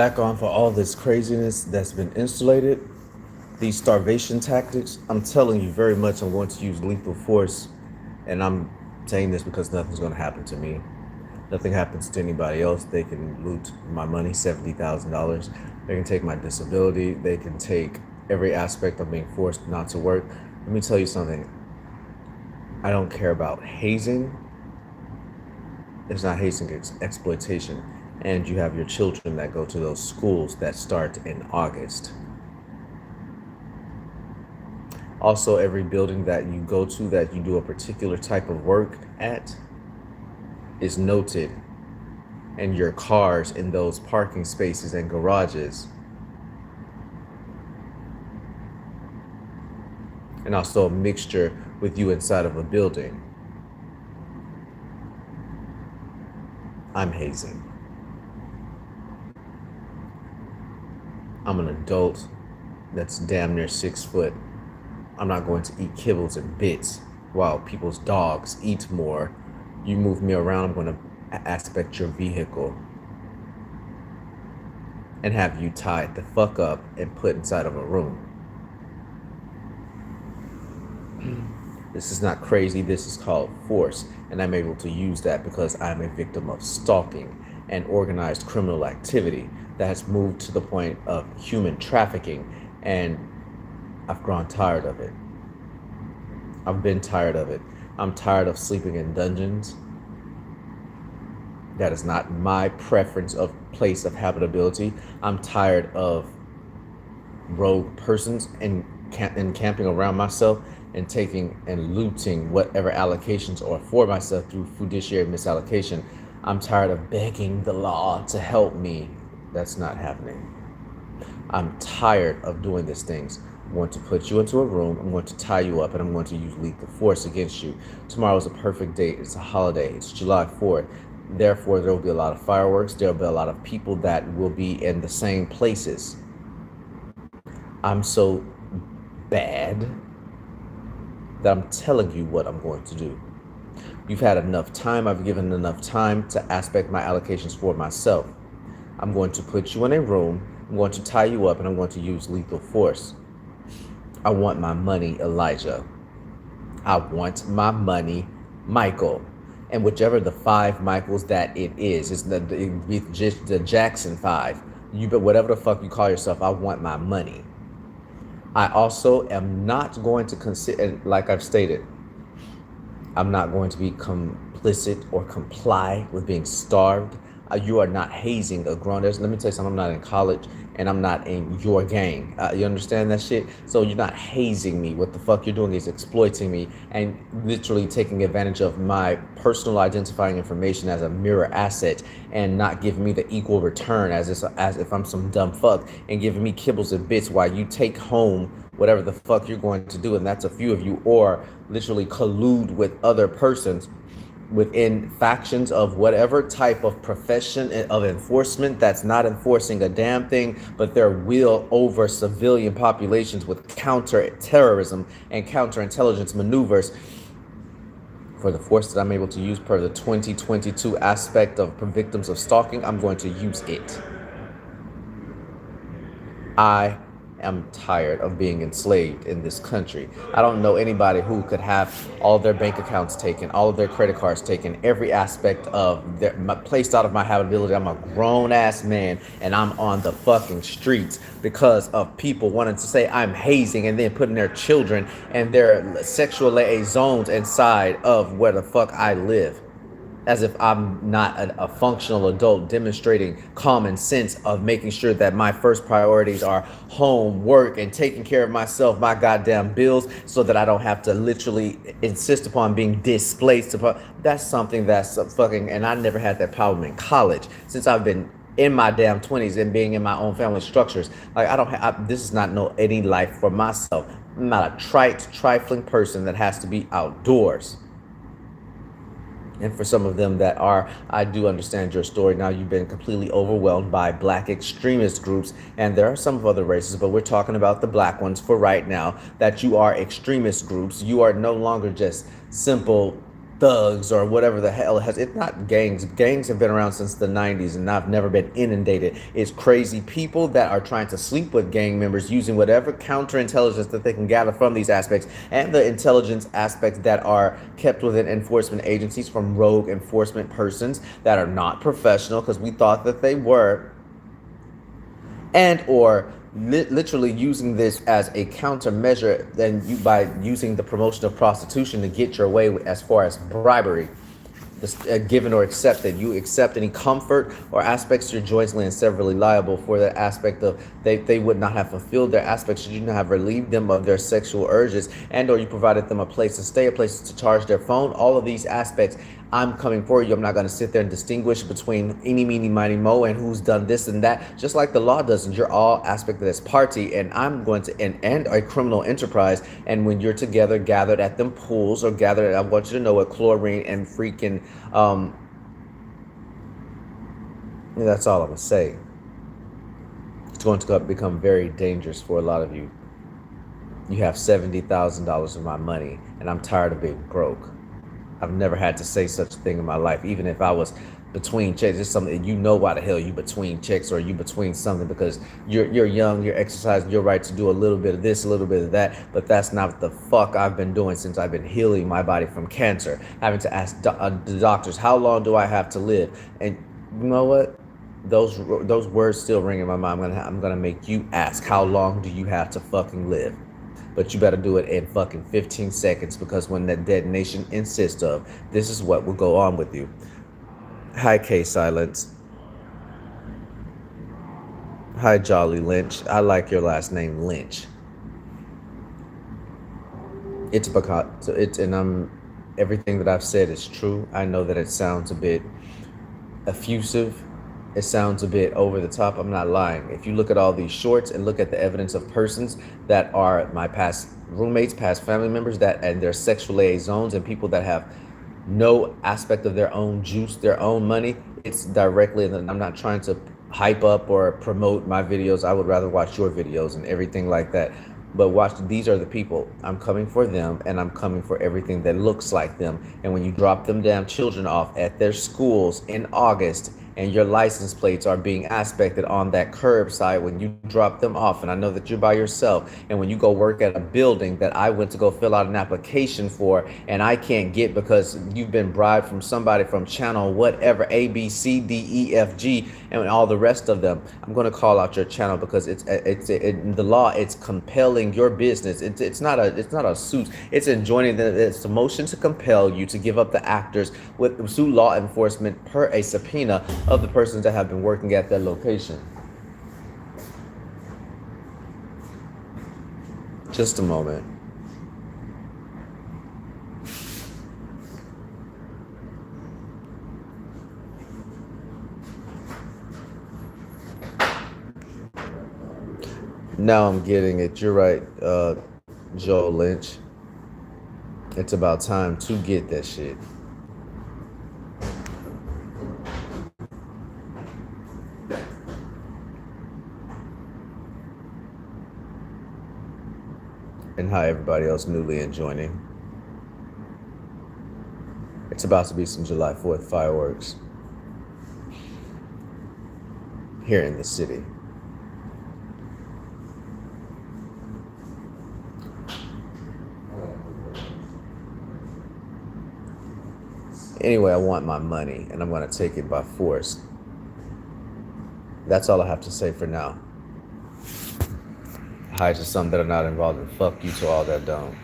back on for all this craziness that's been installated, these starvation tactics. I'm telling you very much I'm going to use lethal force, and I'm saying this because nothing's going to happen to me. Nothing happens to anybody else. They can loot my money, $70,000. They can take my disability. They can take every aspect of being forced not to work. Let me tell you something. I don't care about hazing. It's not hazing, it's exploitation. And you have your children that go to those schools that start in August. Also, every building that you go to that you do a particular type of work at is noted, and your cars in those parking spaces and garages. And also a mixture with you inside of a building. I'm hazing. I'm an adult that's damn near 6 foot. I'm not going to eat kibbles and bits while people's dogs eat more. You move me around, I'm going to aspect your vehicle and have you tied the fuck up and put inside of a room. This is not crazy, this is called force, and I'm able to use that because I'm a victim of stalking and organized criminal activity that has moved to the point of human trafficking, and I've grown tired of it. I've been tired of it. I'm tired of sleeping in dungeons. That is not my preference of place of habitability. I'm tired of rogue persons and camping around myself and taking and looting whatever allocations are for myself through fiduciary misallocation. I'm tired of begging the law to help me. That's not happening. I'm tired of doing these things. I'm going to put you into a room, I'm going to tie you up, and I'm going to use lethal force against you. Tomorrow is a perfect date. It's a holiday. It's July 4th. Therefore, there will be a lot of fireworks. There will be a lot of people that will be in the same places. I'm so bad that I'm telling you what I'm going to do. You've had enough time. I've given enough time to aspect my allocations for myself. I'm going to put you in a room. I'm going to tie you up, and I'm going to use lethal force. I want my money, Elijah. I want my money, Michael. And whichever the 5 Michaels that it is the Jackson 5. But whatever the fuck you call yourself, I want my money. I also am not going to consider, like I've stated, I'm not going to be complicit or comply with being starved. You are not hazing a grown. Let me tell you something. I'm not in college and I'm not in your gang. You understand that shit? So you're not hazing me. What the fuck you're doing is exploiting me and literally taking advantage of my personal identifying information as a mirror asset and not giving me the equal return as if I'm some dumb fuck and giving me kibbles and bits while you take home whatever the fuck you're going to do. And that's a few of you, or literally collude with other persons within factions of whatever type of profession of enforcement that's not enforcing a damn thing, but their will over civilian populations with counter-terrorism and counter-intelligence maneuvers. For the force that I'm able to use per the 2022 aspect of victims of stalking, I'm going to use it. I am tired of being enslaved in this country. I don't know anybody who could have all their bank accounts taken, all of their credit cards taken, every aspect of their placed out of my habitability. I'm a grown ass man and I'm on the fucking streets because of people wanting to say I'm hazing and then putting their children and their sexual liaisons inside of where the fuck I live. As if I'm not a functional adult demonstrating common sense of making sure that my first priorities are home, work, and taking care of myself, my goddamn bills, so that I don't have to literally insist upon being displaced. That's something that's fucking, and I never had that problem in college since I've been in my damn 20s and being in my own family structures. Like this is not any life for myself. I'm not a trifling person that has to be outdoors. And for some of them that are, I do understand your story. Now you've been completely overwhelmed by black extremist groups, and there are some of other races, but we're talking about the black ones for right now, that you are extremist groups. You are no longer just simple thugs or whatever the hell it has. It's not gangs. Gangs have been around since the 90s and I've never been inundated. It's crazy people that are trying to sleep with gang members using whatever counterintelligence that they can gather from these aspects and the intelligence aspects that are kept within enforcement agencies from rogue enforcement persons that are not professional because we thought that they were, and or literally using this as a countermeasure then you by using the promotion of prostitution to get your way as far as bribery, given or accepted. You accept any comfort or aspects, you're jointly and severally liable for that aspect of they would not have fulfilled their aspects should you not have relieved them of their sexual urges, and or you provided them a place to stay, a place to charge their phone. All of these aspects, I'm coming for you. I'm not going to sit there and distinguish between eeny, meeny, miny, mo, and who's done this and that, just like the law doesn't. You're all aspect of this party, and I'm going to end a criminal enterprise. And when you're together, gathered at them pools or gathered, I want you to know what chlorine and freaking, that's all I'm going to say. It's going to become very dangerous for a lot of you. You have $70,000 of my money, and I'm tired of being broke. I've never had to say such a thing in my life. Even if I was between checks, it's something you know why the hell you between checks or you between something because you're young, you're exercising your right to do a little bit of this, a little bit of that. But that's not what the fuck I've been doing since I've been healing my body from cancer. Having to ask the doctors, how long do I have to live? And you know what? Those words still ring in my mind. I'm gonna make you ask, how long do you have to fucking live? But you better do it in fucking 15 seconds because when that dead nation insists of, this is what will go on with you. Hi, K Silence. Hi, Jolly Lynch. I like your last name, Lynch. It's because everything that I've said is true. I know that it sounds a bit effusive. It sounds a bit over the top. I'm not lying. If you look at all these shorts and look at the evidence of persons that are my past roommates, past family members, that and their sexual liaisons and people that have no aspect of their own juice, their own money, it's directly, and I'm not trying to hype up or promote my videos. I would rather watch your videos and everything like that. But watch, these are the people. I'm coming for them, and I'm coming for everything that looks like them. And when you drop them damn children off at their schools in August, and your license plates are being aspected on that curbside when you drop them off, and I know that you're by yourself, and when you go work at a building that I went to go fill out an application for and I can't get because you've been bribed from somebody from channel whatever, A, B, C, D, E, F, G, and all the rest of them, I'm going to call out your channel because it's the law. It's compelling your business. It's not a suit. It's enjoining it's a motion to compel you to give up the actors with sue law enforcement per a subpoena of the persons that have been working at that location. Just a moment. Now I'm getting it. You're right, Joel Lynch. It's about time to get that shit. And hi, everybody else newly in joining. It's about to be some July 4th fireworks here in the city. Anyway, I want my money, and I'm going to take it by force. That's all I have to say for now. Hi to some that are not involved, and fuck you to all that don't.